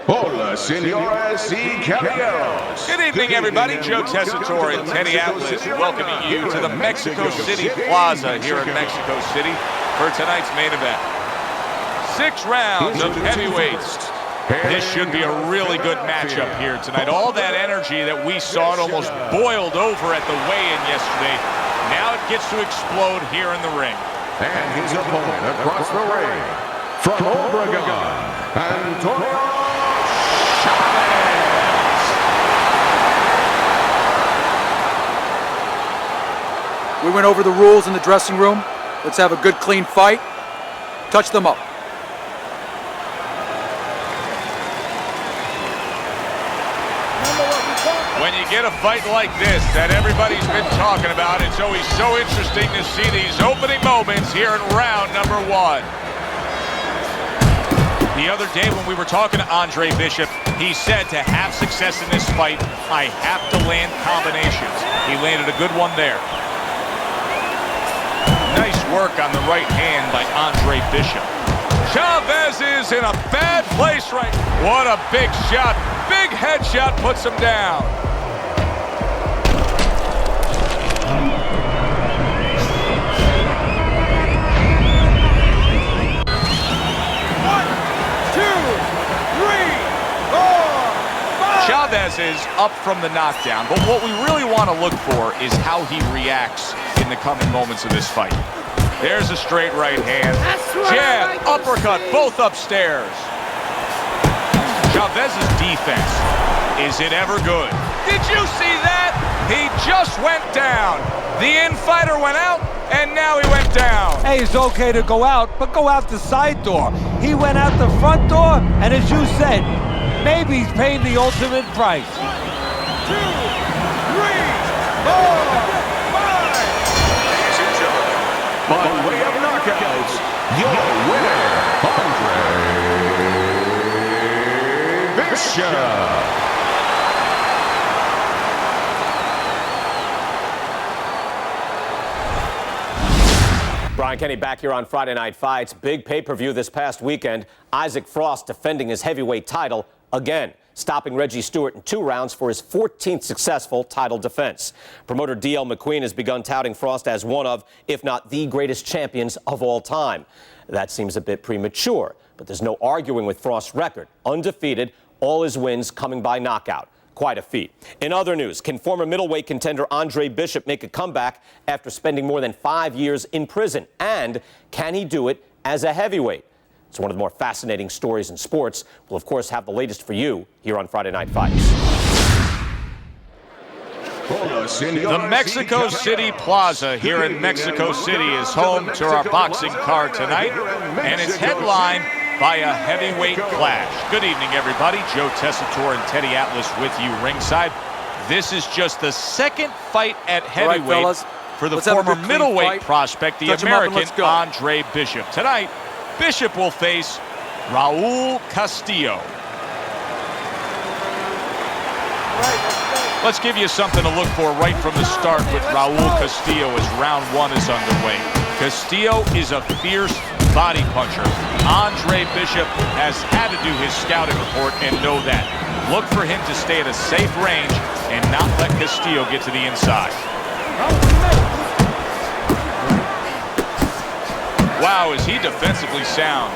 Hola, señores y caballeros. Good evening, everybody. Joe Tessitore and Teddy Atlas welcoming you to the Mexico City Plaza here in Mexico City for tonight's main event. 6 rounds of heavyweights. This should be a really good matchup here tonight. All that energy that we saw, it almost boiled over at the weigh-in yesterday. Now it gets to explode here in the ring. And his opponent across the ring, from Obregon, Antonio Chavez. We went over the rules in the dressing room. Let's have a good, clean fight. Touch them up. When you get a fight like this that everybody's been talking about, it's always so interesting to see these opening moments here in round number 1. The other day when we were talking to Andre Bishop, he said to have success in this fight, I have to land combinations. He landed a good one there. Nice work on the right hand by Andre Bishop. Chavez is in a bad place right. What a big shot. Big headshot puts him down. Chavez is up from the knockdown, but what we really want to look for is how he reacts in the coming moments of this fight. There's a straight right hand. Jab, uppercut, both upstairs. Chavez's defense, is it ever good? Did you see that? He just went down. The in-fighter went out, and now he went down. Hey, it's okay to go out, but go out the side door. He went out the front door, and as you said, maybe he's paying the ultimate price. 1, 2, 3, 4, 5. Ladies and gentlemen, by way of knockouts, your winner, Andre Bishop. Brian Kenny back here on Friday Night Fights. Big pay-per-view this past weekend. Isaac Frost defending his heavyweight title again, stopping Reggie Stewart in 2 rounds for his 14th successful title defense. Promoter D.L. McQueen has begun touting Frost as one of, if not the greatest champions of all time. That seems a bit premature, but there's no arguing with Frost's record. Undefeated, all his wins coming by knockout. Quite a feat. In other news, can former middleweight contender Andre Bishop make a comeback after spending more than 5 years in prison? And can he do it as a heavyweight? It's one of the more fascinating stories in sports. We'll, of course, have the latest for you here on Friday Night Fights. The Mexico City Plaza here in Mexico City is home to our boxing card tonight, and it's headlined by a heavyweight clash. Good evening, everybody. Joe Tessitore and Teddy Atlas with you ringside. This is just the 2nd fight at heavyweight for the former middleweight prospect, the American Andre Bishop. Tonight, Bishop will face Raul Castillo. Let's give you something to look for right from the start with Raul Castillo as round 1 is underway. Castillo is a fierce body puncher. Andre Bishop has had to do his scouting report and know that. Look for him to stay at a safe range and not let Castillo get to the inside. Wow, is he defensively sound.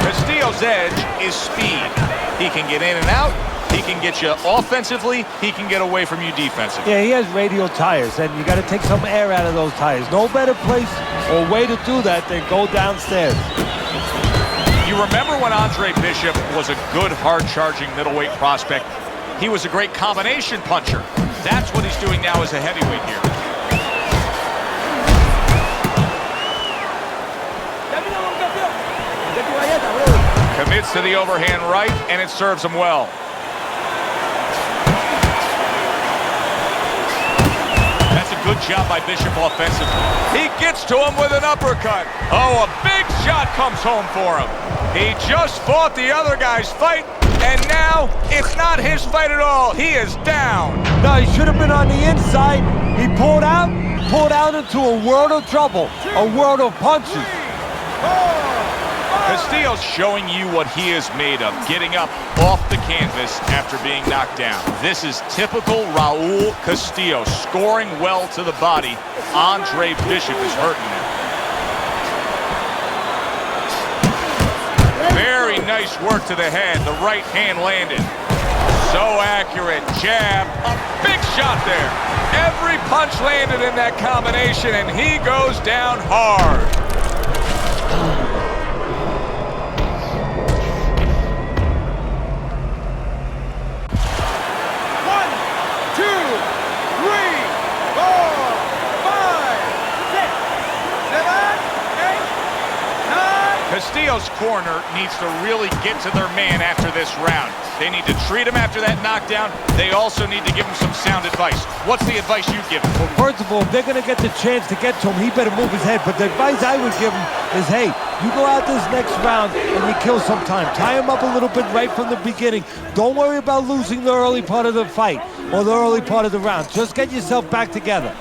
Castillo's edge is speed. He can get in and out. He can get you offensively. He can get away from you defensively. Yeah, he has radial tires, and you got to take some air out of those tires. No better place or way to do that than go downstairs. You remember when Andre Bishop was a good, hard-charging middleweight prospect? He was a great combination puncher. That's what he's doing now as a heavyweight here. Commits to the overhand right, and it serves him well. That's a good job by Bishop offensively. He gets to him with an uppercut. Oh, a big shot comes home for him. He just fought the other guy's fight, and now it's not his fight at all. He is down. No, he should have been on the inside. He pulled out into a world of trouble, a world of punches. 3, 4, Castillo's showing you what he is made of, getting up off the canvas after being knocked down. This is typical Raul Castillo, scoring well to the body. Andre Bishop is hurting him. Very nice work to the head. The right hand landed. So accurate. Jab. A big shot there. Every punch landed in that combination, and he goes down hard. Castillo's corner needs to really get to their man after this round. They need to treat him after that knockdown. They also need to give him some sound advice. What's the advice you give him? Well, first of all, if they're going to get the chance to get to him, he better move his head. But the advice I would give him is, hey, you go out this next round and you kill some time. Tie him up a little bit right from the beginning. Don't worry about losing the early part of the fight or the early part of the round. Just get yourself back together.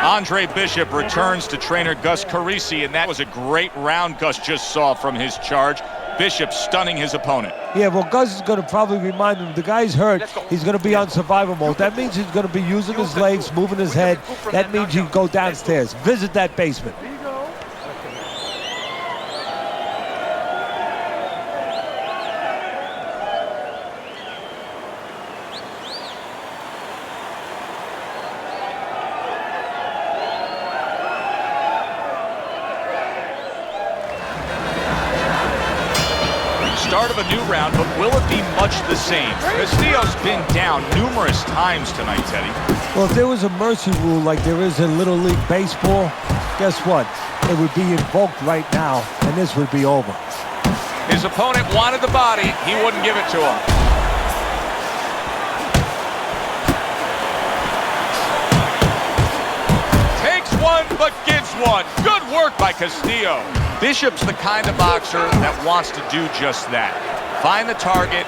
Andre Bishop returns to trainer Gus Carisi, and that was a great round Gus just saw from his charge. Bishop stunning his opponent. Yeah, well, Gus is going to probably remind him, the guy's hurt, he's going to be on survival mode. That means he's going to be using his legs, moving his head. That means you can go downstairs, visit that basement. Start of a new round, but will it be much the same? Castillo's been down numerous times tonight, Teddy. Well, if there was a mercy rule like there is in Little League Baseball, guess what? It would be invoked right now, and this would be over. His opponent wanted the body. He wouldn't give it to him. Takes one, but gives one. Good work by Castillo. Bishop's the kind of boxer that wants to do just that. Find the target,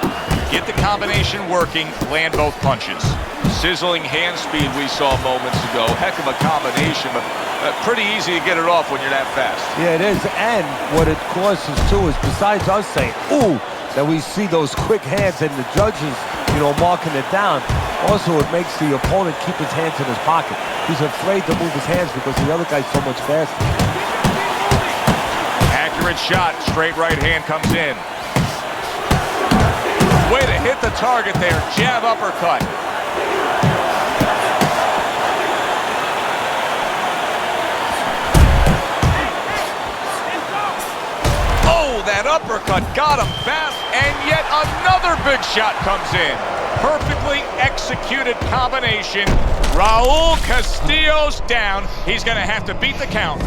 get the combination working, land both punches. Sizzling hand speed we saw moments ago. Heck of a combination, but pretty easy to get it off when you're that fast. Yeah, it is. And what it causes, too, is besides us saying, ooh, that we see those quick hands and the judges, marking it down, also it makes the opponent keep his hands in his pocket. He's afraid to move his hands because the other guy's so much faster. Accurate shot, straight right hand comes in. Way to hit the target there, jab uppercut. Oh, that uppercut got him fast, and yet another big shot comes in. Perfectly executed combination. Raul Castillo's down. He's going to have to beat the count.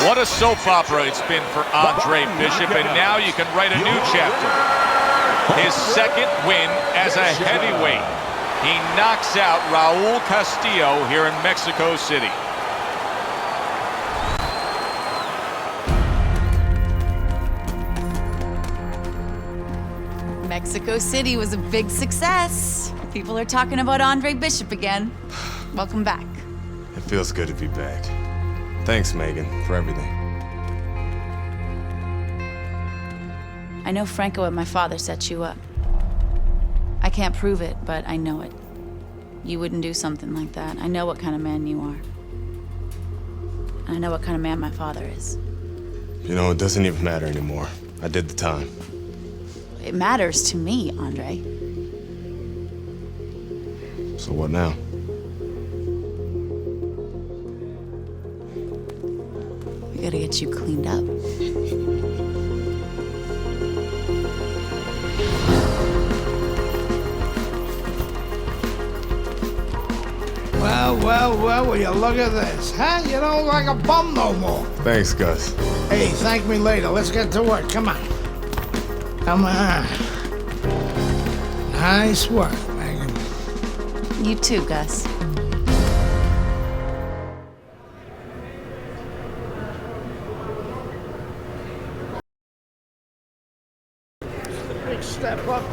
What a soap opera it's been for Andre Bishop, and now you can write a new chapter. His second win as a heavyweight. He knocks out Raul Castillo here in Mexico City. Mexico City was a big success. People are talking about Andre Bishop again. Welcome back. It feels good to be back. Thanks, Megan, for everything. I know Franco and my father set you up. I can't prove it, but I know it. You wouldn't do something like that. I know what kind of man you are. And I know what kind of man my father is. It doesn't even matter anymore. I did the time. It matters to me, Andre. So what now? We gotta get you cleaned up. Well, will you look at this, huh? You don't look like a bum no more. Thanks, Gus. Hey, thank me later. Let's get to work. Come on. Come on. Nice work, Megan. You too, Gus. Big step up.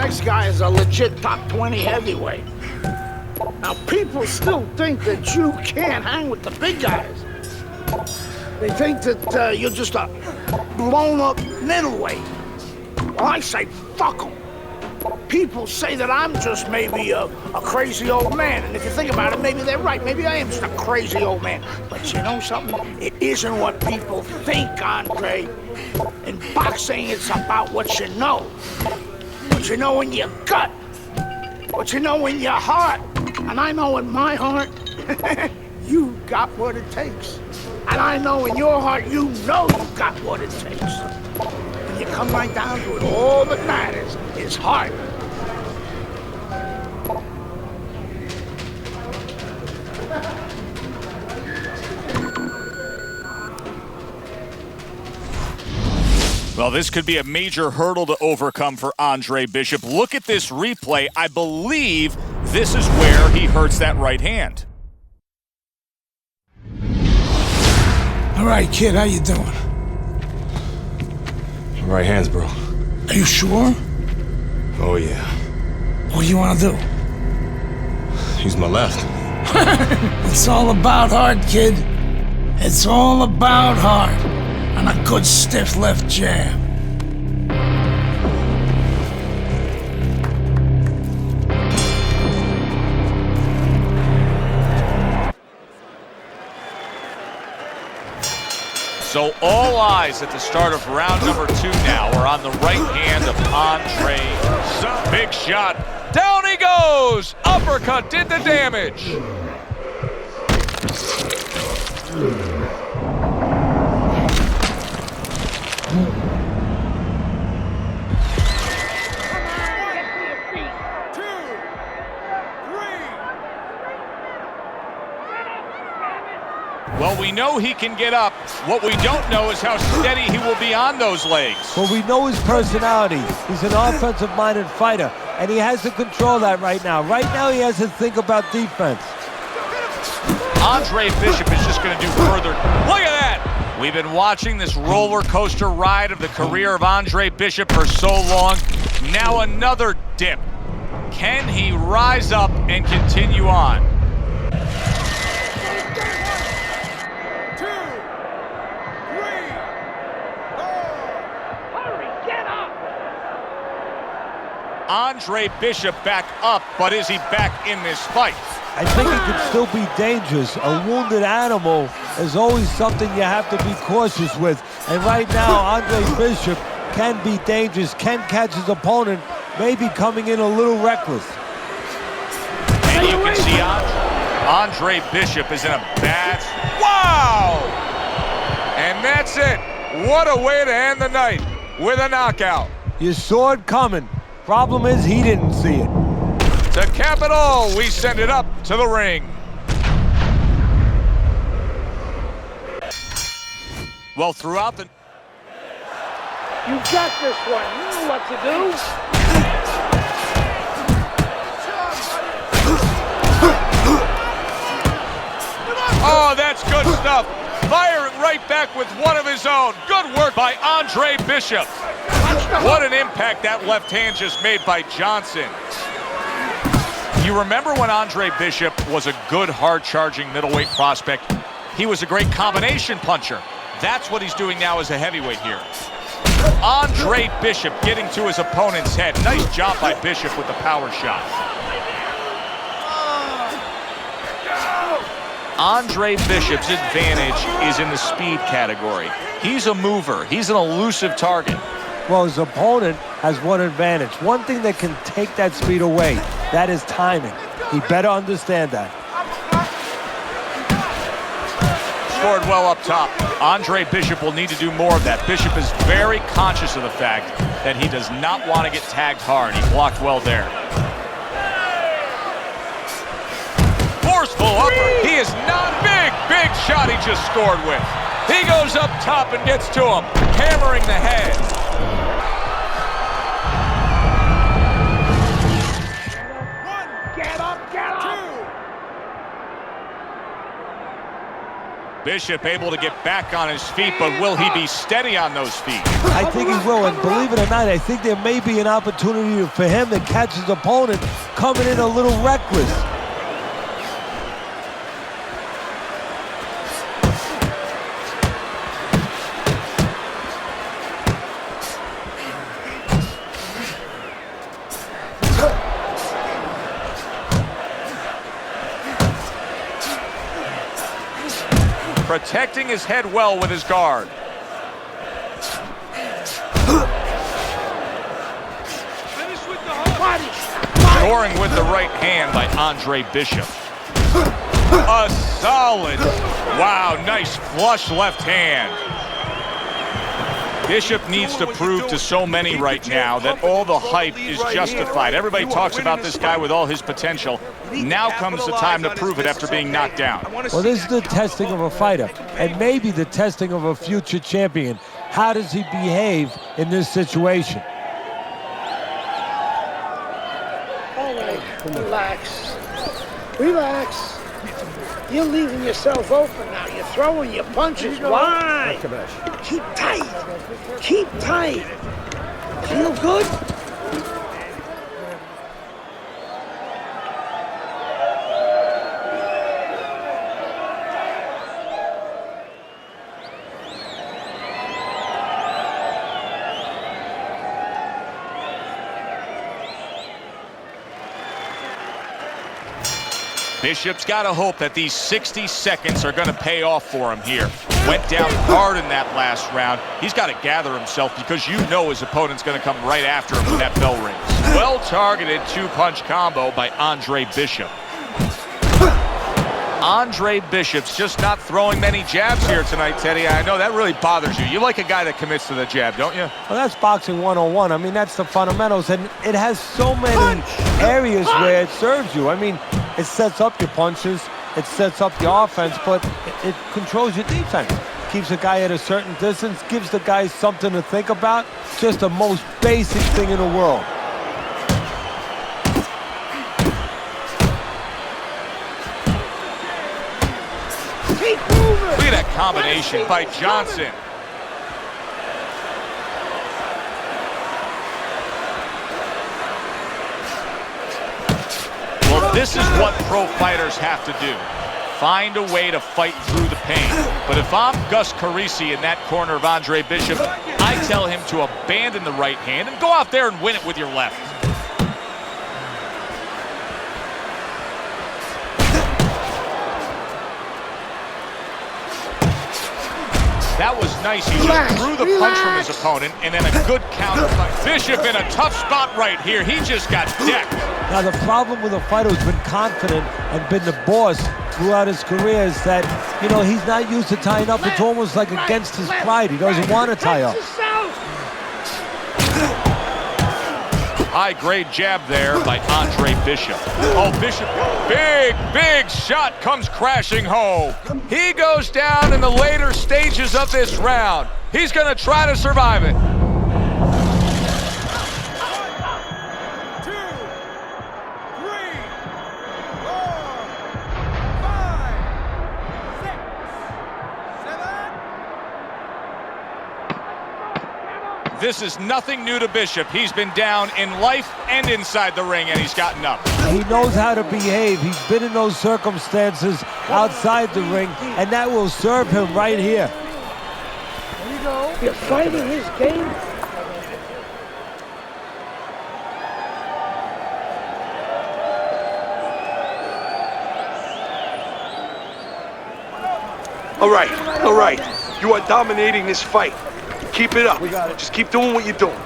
next guy is a legit top 20 heavyweight. Now, people still think that you can't hang with the big guys. They think that you're just a blown-up middleweight. Well, I say, fuck them. People say that I'm just maybe a crazy old man, and if you think about it, maybe they're right. Maybe I am just a crazy old man. But you know something? It isn't what people think, Andre. In boxing, it's about what you know. What you know in your gut. What you know in your heart. And I know in my heart, you got what it takes. And I know in your heart, you know you got what it takes. When you come right down to it, all that matters is heart. Well, this could be a major hurdle to overcome for Andre Bishop. Look at this replay. I believe this is where he hurts that right hand. All right, kid, how you doing? Right hands, bro. Are you sure? Oh, yeah. What do you want to do? Use my left. It's all about heart, kid. It's all about heart. And a good stiff left jab. So all eyes at the start of round number 2 now are on the right hand of Andre. Big shot. Down he goes. Uppercut did the damage. Well, we know he can get up. What we don't know is how steady he will be on those legs. Well, we know his personality. He's an offensive-minded fighter, and he has to control that right now. Right now, he has to think about defense. Andre Bishop is just going to do further. Look at that! We've been watching this roller coaster ride of the career of Andre Bishop for so long. Now another dip. Can he rise up and continue on? Andre Bishop back up, but is he back in this fight? I think he could still be dangerous. A wounded animal is always something you have to be cautious with. And right now, Andre Bishop can be dangerous, can catch his opponent, maybe coming in a little reckless. And you can see Andre Bishop is in a bad... Wow! And that's it. What a way to end the night with a knockout. You saw it coming. Problem is, he didn't see it. To cap it all, we send it up to the ring. Well, throughout the... You got this one. You know what to do. Oh, that's good stuff. Firing right back with one of his own. Good work by Andre Bishop. What an impact that left hand just made by Johnson. You remember when Andre Bishop was a good, hard-charging middleweight prospect? He was a great combination puncher. That's what he's doing now as a heavyweight here. Andre Bishop getting to his opponent's head. Nice job by Bishop with the power shot. Andre Bishop's advantage is in the speed category. He's a mover. He's an elusive target. Well, his opponent has one advantage. One thing that can take that speed away, that is timing. He better understand that. Scored well up top. Andre Bishop will need to do more of that. Bishop is very conscious of the fact that he does not want to get tagged hard. He blocked well there. Forceful upper. He is not big. Big shot he just scored with. He goes up top and gets to him, hammering the head. Bishop able to get back on his feet, but will he be steady on those feet? I think he will, and believe it or not, I think there may be an opportunity for him to catch his opponent coming in a little reckless. Protecting his head well with his guard. Scoring with the right hand by Andre Bishop. A solid, wow, nice flush left hand. Bishop needs to prove to so many right now that all the hype is justified. Everybody talks about this guy with all his potential. Now comes the time to prove it after being knocked down. Well, this is the testing of a fighter, and maybe the testing of a future champion. How does he behave in this situation? All right, relax. Relax. You're leaving yourself open now. You're throwing your punches. Why? Keep tight. Keep tight. Feel good? Bishop's got to hope that these 60 seconds are going to pay off for him here. Went down hard in that last round. He's got to gather himself because you know his opponent's going to come right after him when that bell rings. Well-targeted two-punch combo by Andre Bishop. Andre Bishop's just not throwing many jabs here tonight, Teddy. I know that really bothers you. You like a guy that commits to the jab, don't you? Well, that's boxing 101. I mean, that's the fundamentals, and it has so many areas where it serves you. I mean, it sets up your punches, it sets up your offense, but it controls your defense. Keeps a guy at a certain distance, gives the guy something to think about. Just the most basic thing in the world. Look at that combination by Johnson. Well, this is what pro fighters have to do. Find a way to fight through the pain. But if I'm Gus Carisi in that corner of Andre Bishop, I tell him to abandon the right hand and go out there and win it with your left. That was nice. He just threw the punch from his opponent and then a good counter punch. Bishop in a tough spot right here. He just got decked. Now, the problem with a fighter who's been confident and been the boss throughout his career is that, you know, he's not used to tying up. It's almost like against his pride. He doesn't want to tie up. High-grade jab there by Andre Bishop. Oh, Bishop, big shot comes crashing home. He goes down in the later stages of this round. He's going to try to survive it. 2, 3, 4, 5, 6, 7. This is nothing new to Bishop. He's been down in life and inside the ring, and he's gotten up. He knows how to behave. He's been in those circumstances outside the ring, and that will serve him right here. There you go. You're fighting his game. All right. You are dominating this fight. Keep it up. Just keep doing what you're doing.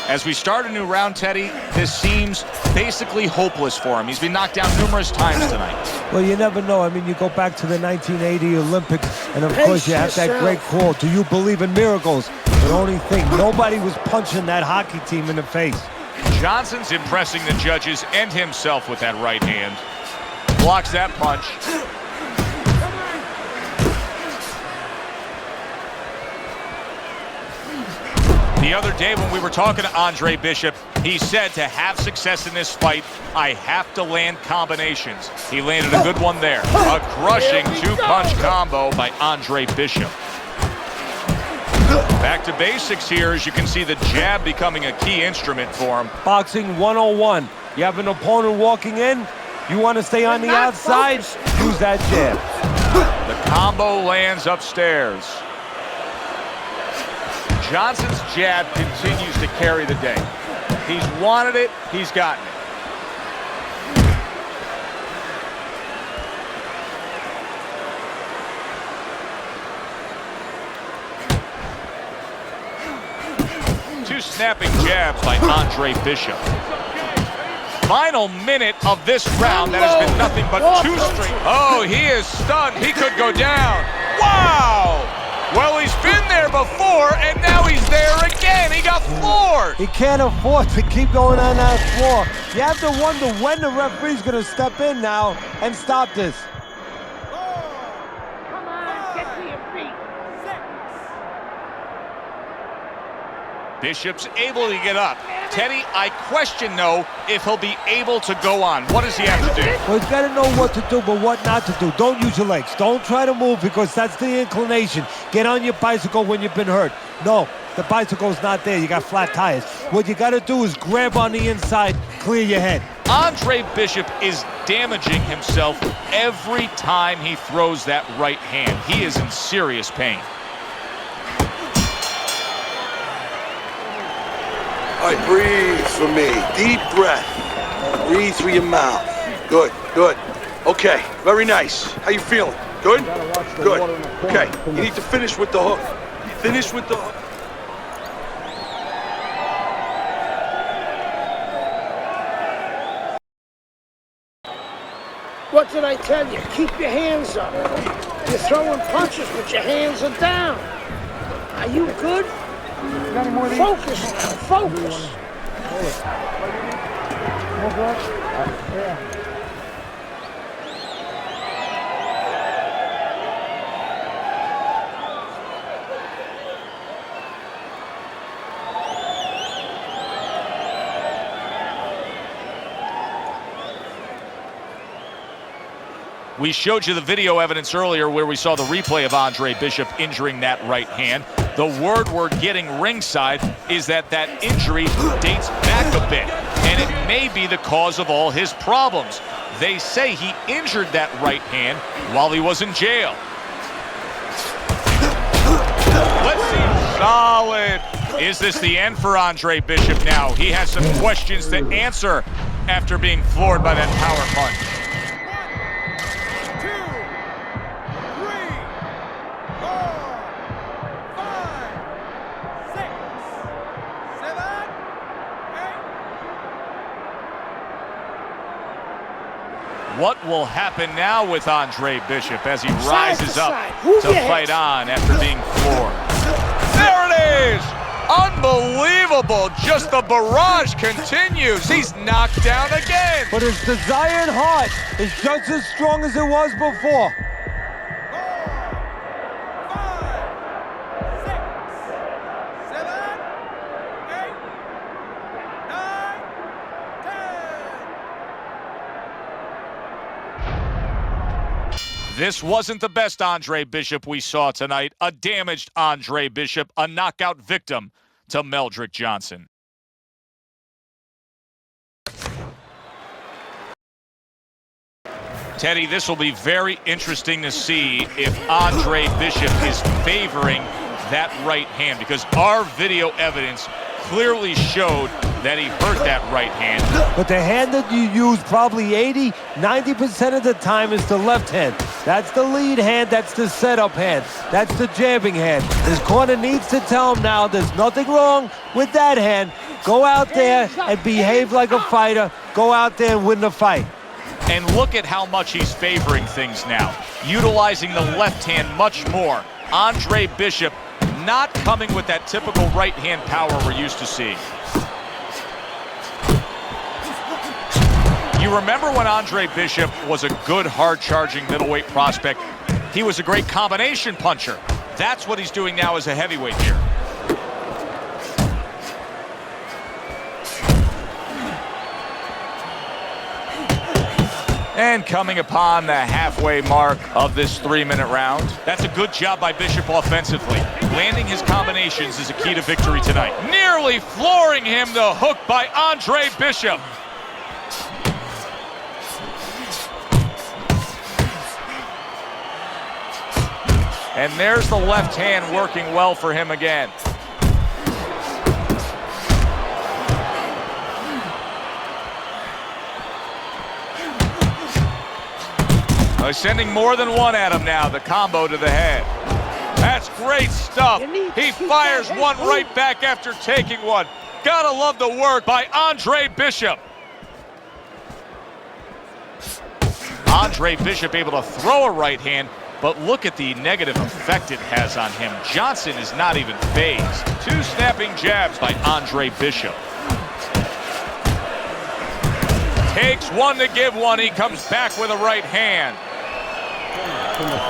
As we start a new round, Teddy, this seems basically hopeless for him. He's been knocked down numerous times tonight. Well, you never know. I mean, you go back to the 1980 Olympics, and of course you have that great call, "Do you believe in miracles?" The only thing, nobody was punching that hockey team in the face. Johnson's impressing the judges and himself with that right hand. Blocks that punch. The other day when we were talking to Andre Bishop, he said to have success in this fight, I have to land combinations. He landed a good one there. A crushing two-punch combo by Andre Bishop. Back to basics here, as you can see the jab becoming a key instrument for him. Boxing 101. You have an opponent walking in, you want to stay on the outside, use that jab. The combo lands upstairs. Johnson's jab continues to carry the day. He's wanted it, he's gotten it. Two snapping jabs by Andre Bishop. Final minute of this round, that has been nothing but two straight. Oh, he is stunned. He could go down. Wow! Well, he's been there before, and now he's there again. He got floored. He can't afford to keep going on that floor. You have to wonder when the referee's going to step in now and stop this. Come on, get to your feet. Bishop's able to get up. Teddy, I question, though, if he'll be able to go on. What does he have to do? Well, he's got to know what to do, but what not to do. Don't use your legs. Don't try to move because that's the inclination. Get on your bicycle when you've been hurt. No, the bicycle's not there. You got flat tires. What you got to do is grab on the inside, clear your head. Andre Bishop is damaging himself every time he throws that right hand. He is in serious pain. All right, breathe for me. Deep breath. Breathe through your mouth. Good, good. Okay, very nice. How you feeling? Good? Good. Okay, you need to finish with the hook. Finish with the hook. What did I tell you? Keep your hands up. You're throwing punches, but your hands are down. Are you good? Focus now, focus. We showed you the video evidence earlier where we saw the replay of Andre Bishop injuring that right hand. The word we're getting ringside is that that injury dates back a bit, and it may be the cause of all his problems. They say he injured that right hand while he was in jail. Let's see. Solid. Is this the end for Andre Bishop now? He has some questions to answer after being floored by that power punch. What will happen now with Andre Bishop as he rises up to fight on after being floored? There it is! Unbelievable! Just the barrage continues. He's knocked down again. But his desire and heart is just as strong as it was before. 5, 6, 7, 8, 9, 10. This wasn't the best Andre Bishop we saw tonight. A damaged Andre Bishop, a knockout victim to Meldrick Johnson. Teddy, this will be very interesting to see if Andre Bishop is favoring that right hand, because our video evidence clearly showed that he hurt that right hand. But the hand that you use probably 80–90% of the time is the left hand. That's the lead hand, that's the setup hand, that's the jabbing hand. His corner needs to tell him now there's nothing wrong with that hand. Go out there and behave like a fighter. Go out there and win the fight. And look at how much he's favoring things now, utilizing the left hand much more. Andre Bishop not coming with that typical right hand power we're used to seeing. You remember when Andre Bishop was a good, hard-charging middleweight prospect? He was a great combination puncher. That's what he's doing now as a heavyweight here. And coming upon the halfway mark of this 3-minute round. That's a good job by Bishop offensively. Landing his combinations is a key to victory tonight. Nearly flooring him, the hook by Andre Bishop. And there's the left hand working well for him again. Sending more than one at him now, the combo to the head. That's great stuff. He fires one right back after taking one. Gotta love the work by Andre Bishop. Andre Bishop able to throw a right hand, but look at the negative effect it has on him. Johnson is not even phased. 2 snapping jabs by Andre Bishop. Takes one to give one. He comes back with a right hand.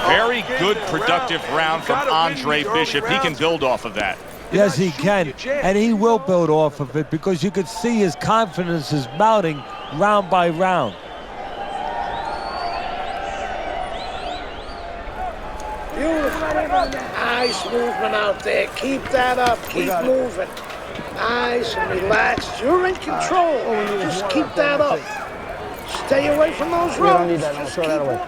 Very good, productive round from Andre Bishop. He can build off of that. Yes, he can, and he will build off of it because you could see his confidence is mounting round by round. Beautiful. Nice movement out there. Keep that up. Keep moving. Nice and relaxed. You're in control. Just keep that up. Stay away from those ropes. I don't need that. I'll throw that away.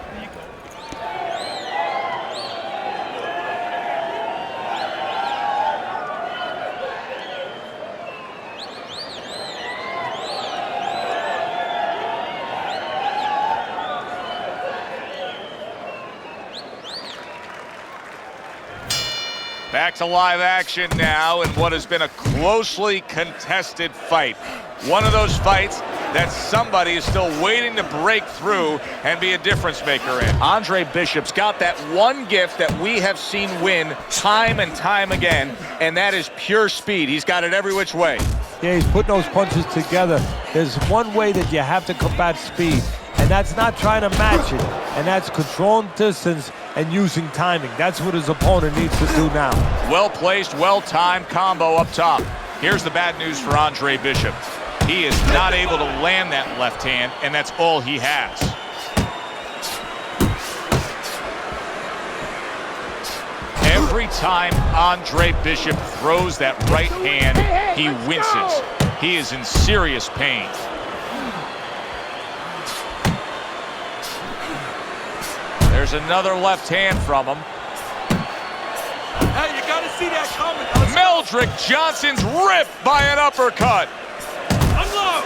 Back to live action now in what has been a closely contested fight. One of those fights that somebody is still waiting to break through and be a difference maker in. Andre Bishop's got that one gift that we have seen win time and time again, and that is pure speed. He's got it every which way. Yeah, he's putting those punches together. There's one way that you have to combat speed, and that's not trying to match it, and that's controlling distance and using timing. That's what his opponent needs to do now. Well-placed, well-timed combo up top. Here's the bad news for Andre Bishop. He is not able to land that left hand, and that's all he has. Every time Andre Bishop throws that right hand, he winces. He is in serious pain. There's another left hand from him. Hey, you gotta see that coming. Meldrick Johnson's ripped by an uppercut. Unload.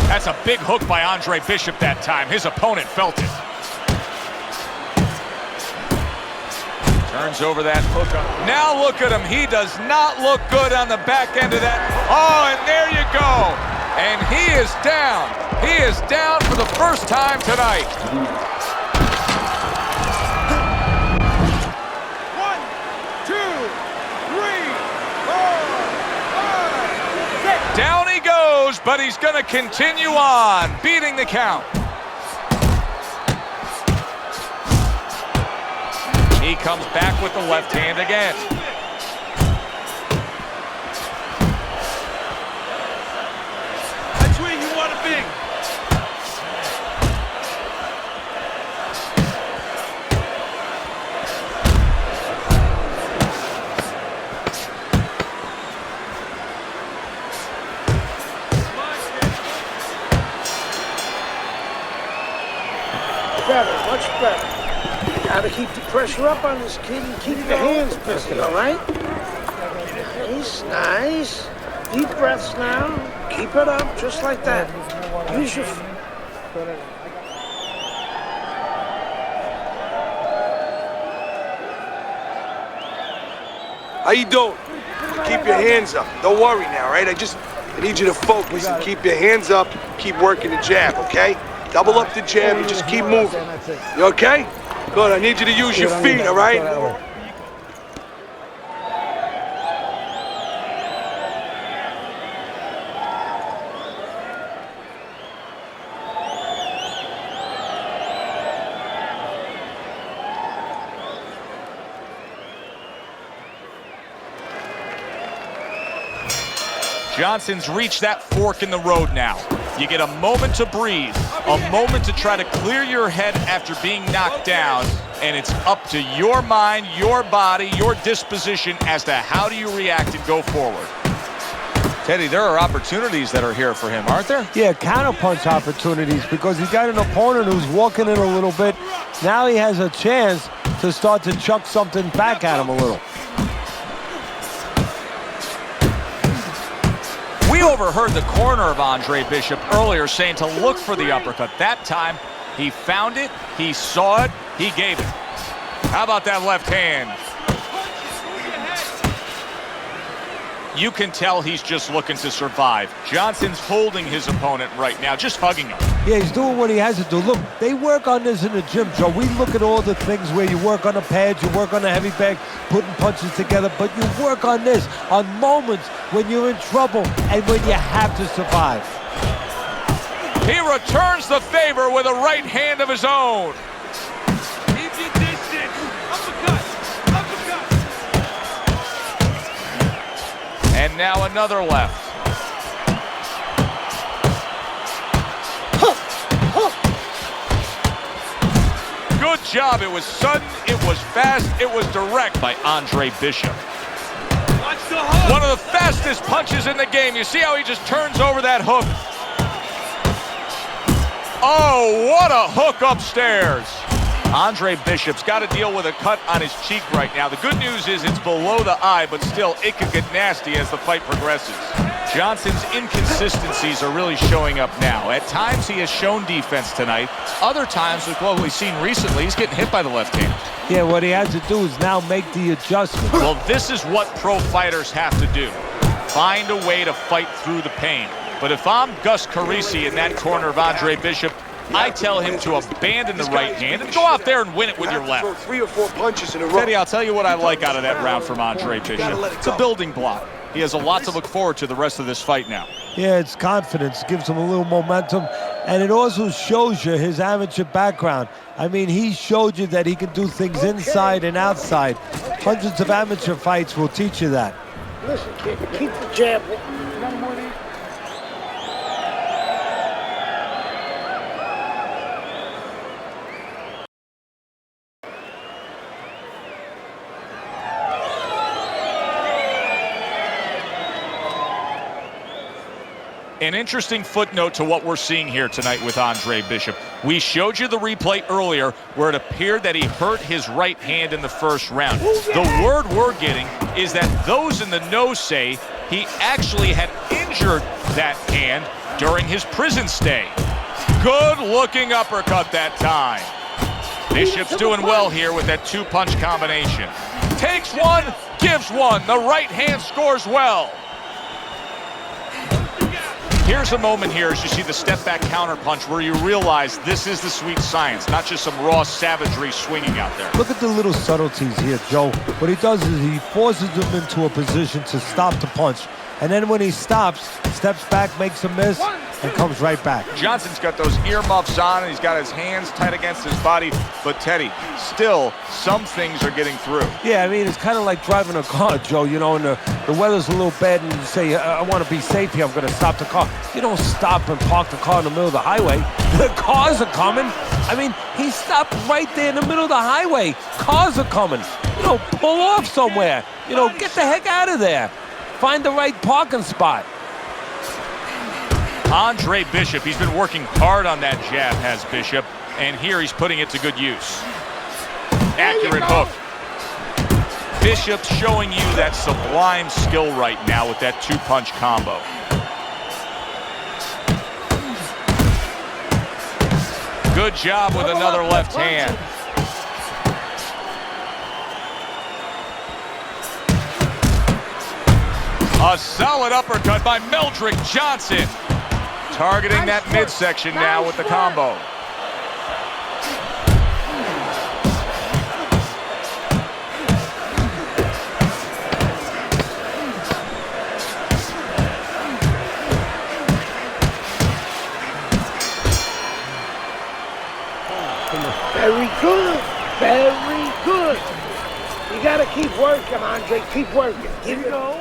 That's a big hook by Andre Bishop that time. His opponent felt it. Turns over that hook up. Now look at him. He does not look good on the back end of that. Oh, and there you go. And he is down. He is down for the first time tonight. 1, 2, 3, 4, 5, 6. Down he goes, but he's going to continue on, beating the count. He comes back with the left hand again. That's where you want to be. Better, much better. Gotta keep the pressure up on this kid and keep the hands busy, all right? Nice, nice. Deep breaths now. Keep it up, just like that. Use your... How you doing? Keep your hands up. Don't worry now, right? I need you to focus and keep your hands up. Keep working the jab, okay? Double up the jab and just keep moving. You okay? Good, I need you to use your feet, all right? Johnson's reached that fork in the road now. You get a moment to breathe, a moment to try to clear your head after being knocked down, and it's up to your mind, your body, your disposition as to how do you react and go forward. Teddy, there are opportunities that are here for him, aren't there? Yeah, counterpunch opportunities, because he's got an opponent who's walking in a little bit. Now he has a chance to start to chuck something back at him a little. We overheard the corner of Andre Bishop earlier saying to look for the uppercut. That time, he found it, he saw it, he gave it. How about that left hand? You can tell he's just looking to survive. Johnson's holding his opponent right now, just hugging him. Yeah, he's doing what he has to do. Look, they work on this in the gym, Joe. We look at all the things where you work on the pads, you work on the heavy bag, putting punches together, but you work on this on moments when you're in trouble and when you have to survive. He returns the favor with a right hand of his own. Keep your distance. Uppercut. Uppercut. And now another left. Good job. It was sudden, it was fast, it was direct by Andre Bishop. Watch the hook. One of the fastest punches in the game. You see how he just turns over that hook? Oh, what a hook upstairs. Andre Bishop's got to deal with a cut on his cheek right now. The good news is it's below the eye, but still, it could get nasty as the fight progresses. Johnson's inconsistencies are really showing up now. At times, he has shown defense tonight. Other times, with what we've seen recently, he's getting hit by the left hand. Yeah, what he has to do is now make the adjustment. Well, this is what pro fighters have to do. Find a way to fight through the pain. But if I'm Gus Carisi in that corner of Andre Bishop, I tell him to abandon the right hand and go out there and win it with your left. Throw 3 or 4 punches in a row. Teddy, I'll tell you what I like out of that round from Andre Bishop. It's a building block. He has a lot to look forward to the rest of this fight now. Yeah, it's confidence, gives him a little momentum, and it also shows you his amateur background. I mean, he showed you that he can do things inside and outside. Hundreds of amateur fights will teach you that. Listen, kid, keep the jab. An interesting footnote to what we're seeing here tonight with Andre Bishop. We showed you the replay earlier where it appeared that he hurt his right hand in the first round. The word we're getting is that those in the know say he actually had injured that hand during his prison stay. Good looking uppercut that time. Bishop's doing well here with that 2-punch combination. Takes one, gives one. The right hand scores well. Here's a moment here as you see the step-back counterpunch where you realize this is the sweet science, not just some raw savagery swinging out there. Look at the little subtleties here, Joe. What he does is he forces him into a position to stop the punch. And then when he stops, steps back, makes a miss, and comes right back. Johnson's got those earmuffs on, and he's got his hands tight against his body. But Teddy, still, some things are getting through. Yeah, I mean, it's kind of like driving a car, Joe, you know, and the weather's a little bad, and you say, I want to be safe here, I'm going to stop the car. You don't stop and park the car in the middle of the highway. The cars are coming. I mean, he stopped right there in the middle of the highway. Cars are coming. You know, pull off somewhere. You know, get the heck out of there. Find the right parking spot. Andre Bishop, he's been working hard on that jab, has Bishop, and here he's putting it to good use. Accurate hook. Bishop's showing you that sublime skill right now with that 2-punch combo. Good job with another left hand. A solid uppercut by Meldrick Johnson. Targeting that midsection now with the combo. Very good. Very good. You got to keep working, Andre. Keep working. Here you go.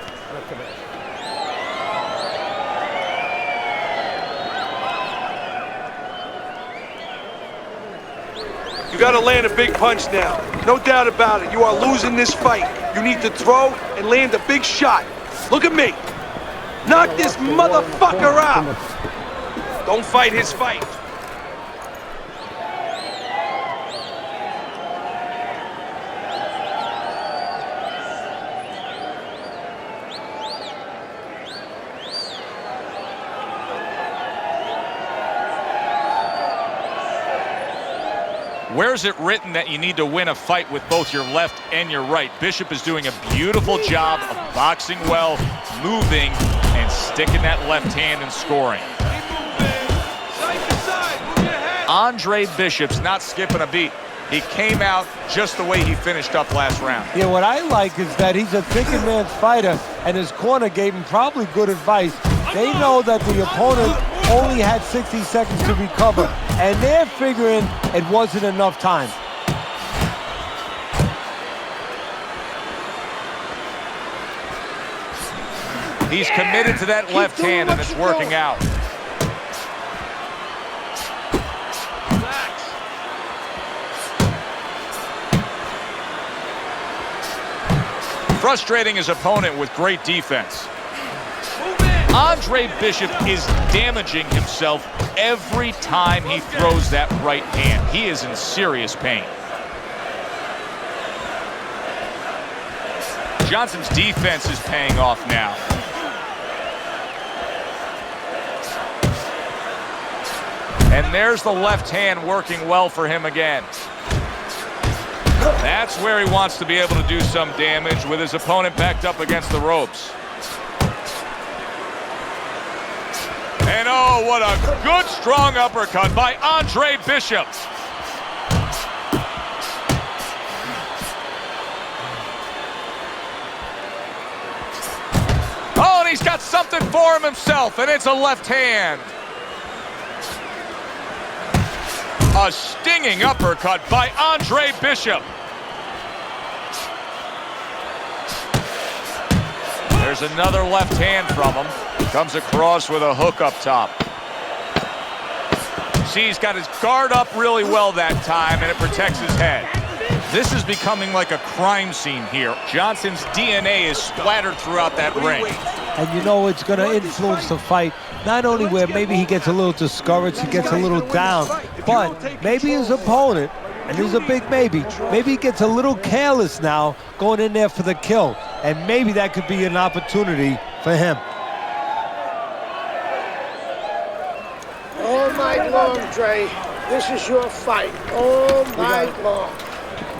You gotta land a big punch now. No doubt about it. You are losing this fight. You need to throw and land a big shot. Look at me. Knock this motherfucker out. Don't fight his fight. Where's it written that you need to win a fight with both your left and your right? Bishop is doing a beautiful job of boxing well, moving, and sticking that left hand and scoring. Andre Bishop's not skipping a beat. He came out just the way he finished up last round. Yeah, what I like is that he's a thinking man's fighter, and his corner gave him probably good advice. They know that the opponent only had 60 seconds to recover, and they're figuring it wasn't enough time. He's committed to that left hand, and it's working out. Frustrating his opponent with great defense. Andre Bishop is damaging himself every time he throws that right hand. He is in serious pain. Johnson's defense is paying off now. And there's the left hand working well for him again. That's where he wants to be able to do some damage with his opponent backed up against the ropes. And oh, what a good strong uppercut by Andre Bishop. Oh, and he's got something for him himself, and it's a left hand. A stinging uppercut by Andre Bishop. There's another left hand from him. Comes across with a hook up top. See, he's got his guard up really well that time, and it protects his head. This is becoming like a crime scene here. Johnson's DNA is splattered throughout that ring. And you know it's going to influence the fight, not only where maybe he gets a little discouraged, he gets a little down, but maybe his opponent, and there's a big maybe he gets a little careless now going in there for the kill, and maybe that could be an opportunity for him. All night long, Dre. This is your fight. All night long.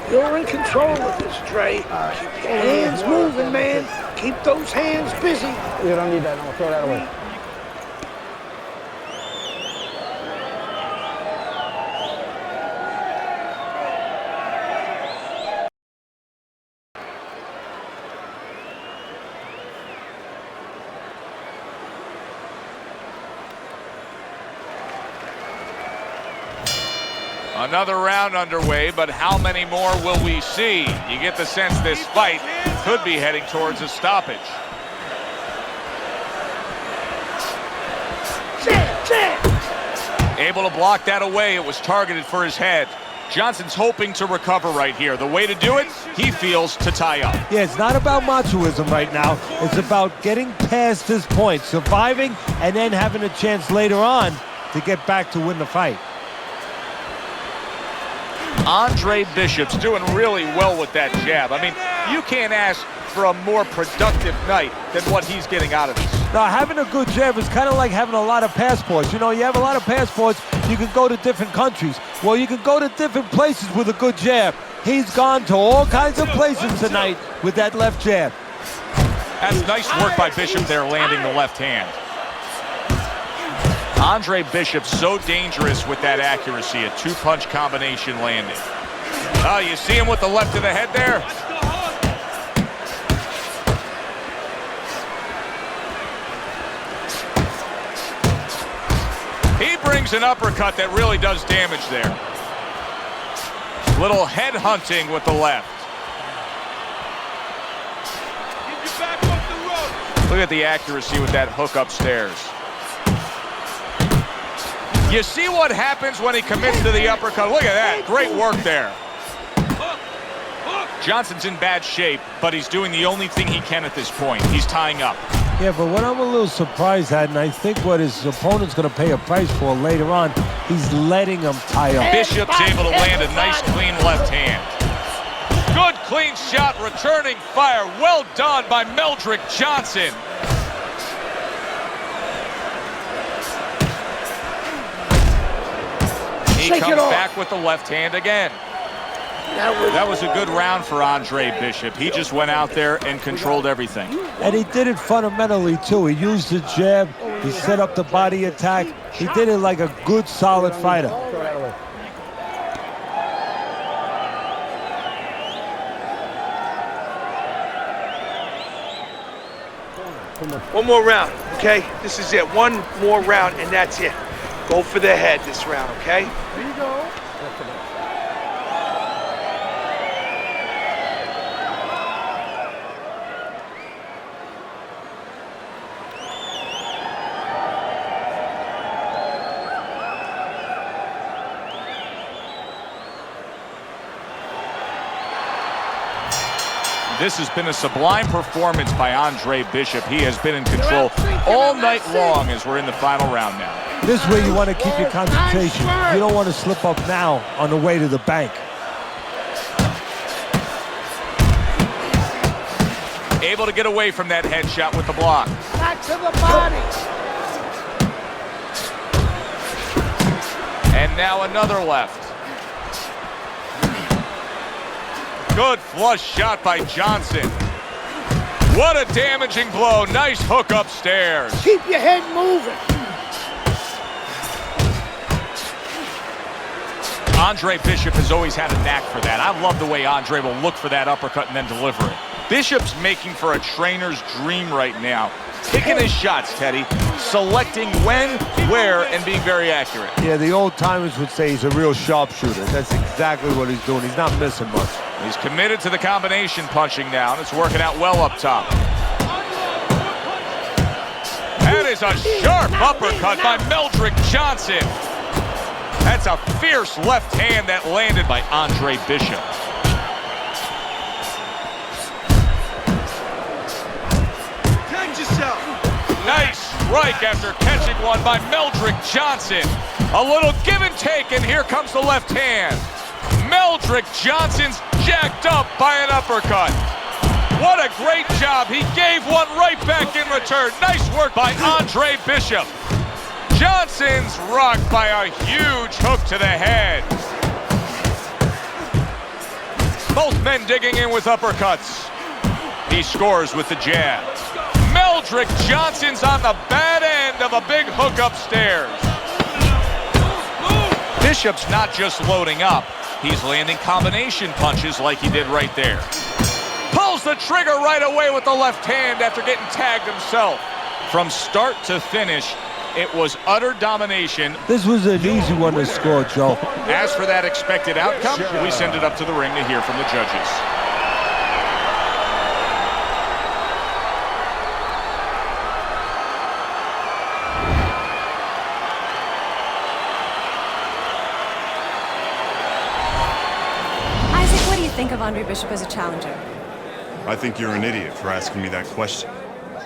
You're in control of this, Dre. Keep your hands moving, man. Keep those hands busy. You don't need that. No, throw that away. Another round underway, but how many more will we see? You get the sense this fight could be heading towards a stoppage. Able to block that away. It was targeted for his head. Johnson's hoping to recover right here. The way to do it, he feels, to tie up. Yeah, it's not about machoism right now. It's about getting past this point, surviving, and then having a chance later on to get back to win the fight. Andre Bishop's doing really well with that jab. I mean, you can't ask for a more productive night than what he's getting out of this. Now, having a good jab is kind of like having a lot of passports. You know, you have a lot of passports, you can go to different countries. Well, you can go to different places with a good jab. He's gone to all kinds of places tonight with that left jab. That's nice work by Bishop there, landing the left hand. Andre Bishop so dangerous with that accuracy, a two-punch combination landing. Oh, you see him with the left of the head there? He brings an uppercut that really does damage there. Little head hunting with the left. Look at the accuracy with that hook upstairs. You see what happens when he commits to the uppercut. Look at that. Great work there. Johnson's in bad shape, but he's doing the only thing he can at this point. He's tying up. Yeah, but what I'm a little surprised at, and I think what his opponent's going to pay a price for later on, he's letting him tie up. Bishop's able to land a nice, clean left hand. Good, clean shot, returning fire. Well done by Meldrick Johnson. He comes back with the left hand again. That was a good round for Andre Bishop. He just went out there and controlled everything. And he did it fundamentally, too. He used the jab. He set up the body attack. He did it like a good, solid fighter. One more round, okay? This is it. One more round, and that's it. Go for the head this round, okay? Here you go. This has been a sublime performance by Andre Bishop. He has been in control all night long as we're in the final round now. This way you want to keep your concentration. You don't want to slip up now on the way to the bank. Able to get away from that headshot with the block. Back to the body. And now another left. Good flush shot by Johnson. What a damaging blow. Nice hook upstairs. Keep your head moving. Andre Bishop has always had a knack for that. I love the way Andre will look for that uppercut and then deliver it. Bishop's making for a trainer's dream right now. Picking his shots, Teddy. Selecting when, where, and being very accurate. Yeah, the old timers would say he's a real sharpshooter. That's exactly what he's doing. He's not missing much. He's committed to the combination punching now, and it's working out well up top. That is a sharp uppercut by Meldrick Johnson. That's a fierce left hand that landed by Andre Bishop. Nice strike after catching one by Meldrick Johnson. A little give and take, and here comes the left hand. Meldrick Johnson's jacked up by an uppercut. What a great job. He gave one right back in return. Nice work by Andre Bishop. Johnson's rocked by a huge hook to the head. Both men digging in with uppercuts. He scores with the jab. Meldrick Johnson's on the bad end of a big hook upstairs. Bishop's not just loading up. He's landing combination punches like he did right there. Pulls the trigger right away with the left hand after getting tagged himself. From start to finish, it was utter domination. This was an easy one to score, Joe. As for that expected outcome, we send it up to the ring to hear from the judges. Isaac, what do you think of Andre Bishop as a challenger? I think you're an idiot for asking me that question.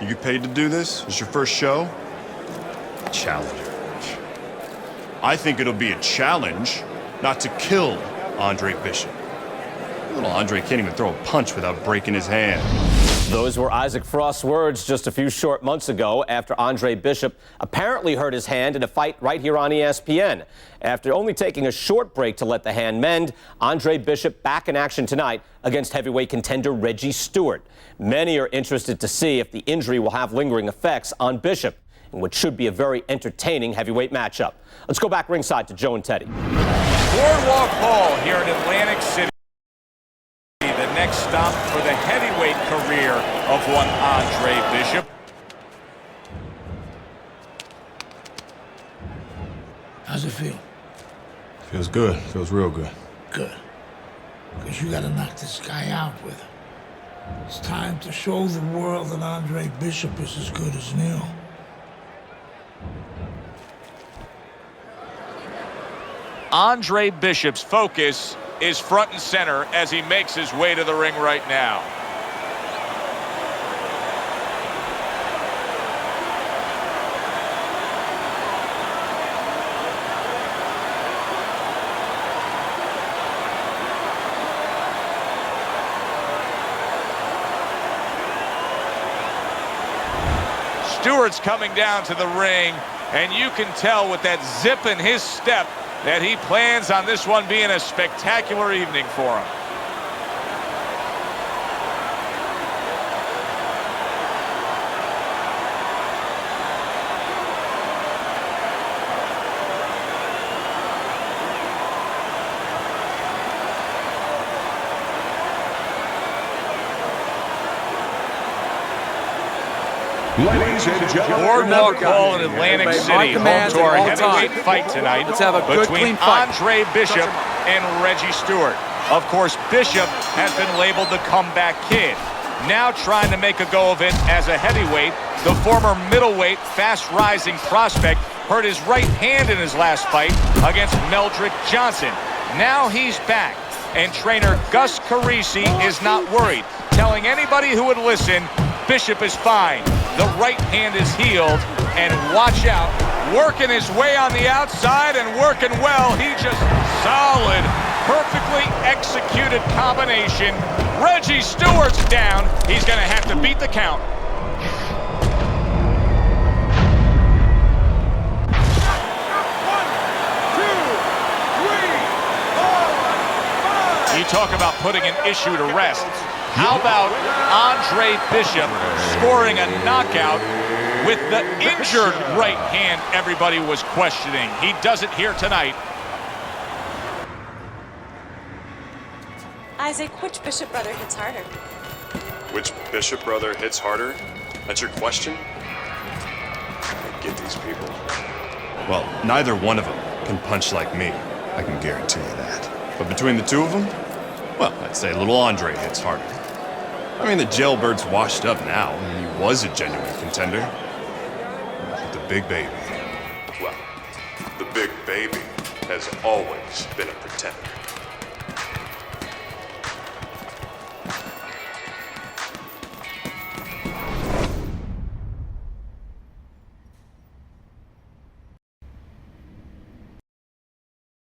You get paid to do this? It's your first show? Challenger. I think it'll be a challenge not to kill Andre Bishop. Little Andre can't even throw a punch without breaking his hand. Those were Isaac Frost's words just a few short months ago after Andre Bishop apparently hurt his hand in a fight right here on ESPN. After only taking a short break to let the hand mend, Andre Bishop back in action tonight against heavyweight contender Reggie Stewart. Many are interested to see if the injury will have lingering effects on Bishop in what should be a very entertaining heavyweight matchup. Let's go back ringside to Joe and Teddy. Boardwalk Hall here in Atlantic City. The next stop for the heavyweight career of one Andre Bishop. How's it feel? Feels good. Feels real good. Good. Because you gotta knock this guy out with him. It's time to show the world that Andre Bishop is as good as Neil. Andre Bishop's focus is front and center as he makes his way to the ring right now. Stewart's coming down to the ring, and you can tell with that zip in his step that he plans on this one being a spectacular evening for him. Ladies and gentlemen, Boardwalk Hall in Atlantic City, home to our heavyweight fight tonight between Andre Bishop and Reggie Stewart. Of course, Bishop has been labeled the comeback kid. Now trying to make a go of it as a heavyweight, the former middleweight, fast-rising prospect hurt his right hand in his last fight against Meldrick Johnson. Now he's back, and trainer Gus Carisi is not worried, telling anybody who would listen, Bishop is fine. The right hand is healed, and watch out, working his way on the outside and working well. He just solid, perfectly executed combination. Reggie Stewart's down. He's going to have to beat the count. You talk about putting an issue to rest. How about Andre Bishop scoring a knockout with the injured right hand everybody was questioning? He does it here tonight. Isaac, which Bishop brother hits harder? Which Bishop brother hits harder? That's your question? I get these people. Well, neither one of them can punch like me. I can guarantee you that. But between the two of them, well, I'd say little Andre hits harder. I mean, the jailbird's washed up now, and he was a genuine contender. But the big baby, well, the big baby has always been a pretender.